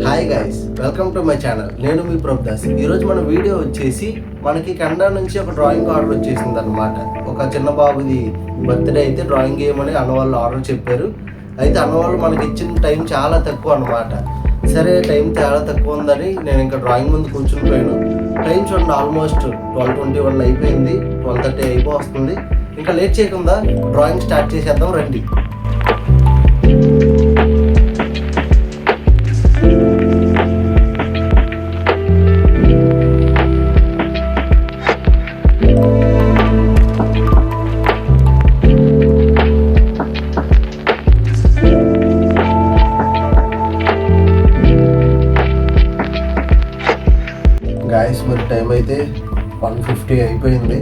Hi guys, welcome to my channel. నేను మీ ప్రభుదాస్. ఈరోజు మన వీడియో వచ్చేసి మనకి కెనడా నుంచి ఒక డ్రాయింగ్ ఆర్డర్ వచ్చేసింది అనమాట. ఒక చిన్న బాబుది బర్త్డే అయితే డ్రాయింగ్ చేయమని అన్నవాళ్ళు ఆర్డర్ చెప్పారు. అయితే అన్నవాళ్ళు మనకి ఇచ్చిన టైం చాలా తక్కువ అనమాట. సరే, టైం చాలా తక్కువ ఉందని నేను ఇంకా డ్రాయింగ్ ముందు కూర్చునిపోయాను. టైం చూడండి, ఆల్మోస్ట్ 12:21 అయిపోయింది, 12:30 అయిపోతుంది. ఇంకా లేట్ చేయకుండా డ్రాయింగ్ స్టార్ట్ చేసేద్దాం రండి. గాయస్, మరి టైం అయితే 1:50 అయిపోయింది.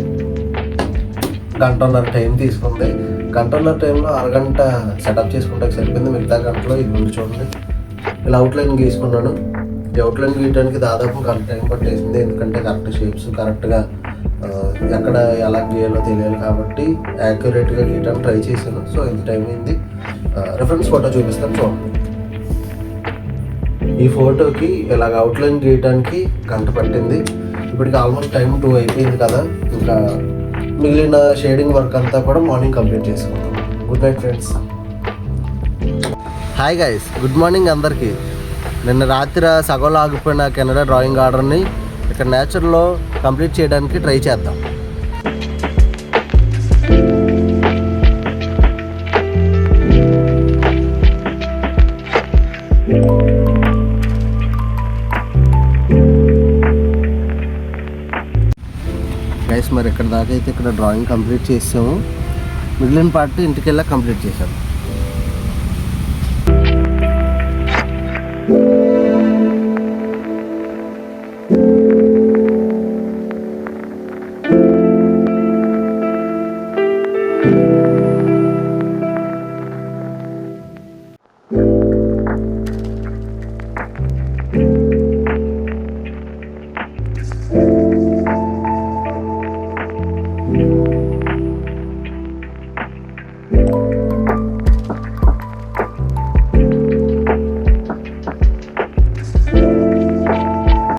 గంటన్నర టైం తీసుకుంది. గంటన్నర టైంలో అరగంట సెటప్ చేసుకుంటే సరిపోయింది. మిగతా గంటలో ఇది ముందు చూడండి, ఇలా అవుట్లైన్ గీసుకున్నాను. ఈ అవుట్లైన్ గీయడానికి దాదాపు గంట టైం పట్టేసింది. ఎందుకంటే కరెక్ట్ షేప్స్ కరెక్ట్గా ఎక్కడ ఎలా గీయాలో తెలియాలి కాబట్టి యాక్యురేట్గా గీయడానికి ట్రై చేశాను. సో ఇంత టైం అయింది. రిఫరెన్స్ ఫోటో చూపిస్తాను చూడండి. ఈ ఫోటోకి ఇలాగ అవుట్లైన్ గీయడానికి గంట పట్టింది. ఇప్పటికి ఆల్మోస్ట్ టైం 2 అయిపోయింది కదా. ఇంకా మిగిలిన షేడింగ్ వర్క్ అంతా కూడా మార్నింగ్ కంప్లీట్ చేసుకున్నాం. Good night friends. Hi guys, good morning అందరికీ. నిన్న రాత్రి సగంలో ఆగిపోయిన కెనడా డ్రాయింగ్ ఆర్డర్ని ఇక్కడ నేచర్లో కంప్లీట్ చేయడానికి ట్రై చేద్దాం. గైస్, మరి ఇక్కడ దాకా అయితే ఇక్కడ డ్రాయింగ్ కంప్లీట్ చేసాము. మిగిలిన పార్ట్ ఇంటికి వెళ్ళా కంప్లీట్ చేశాము.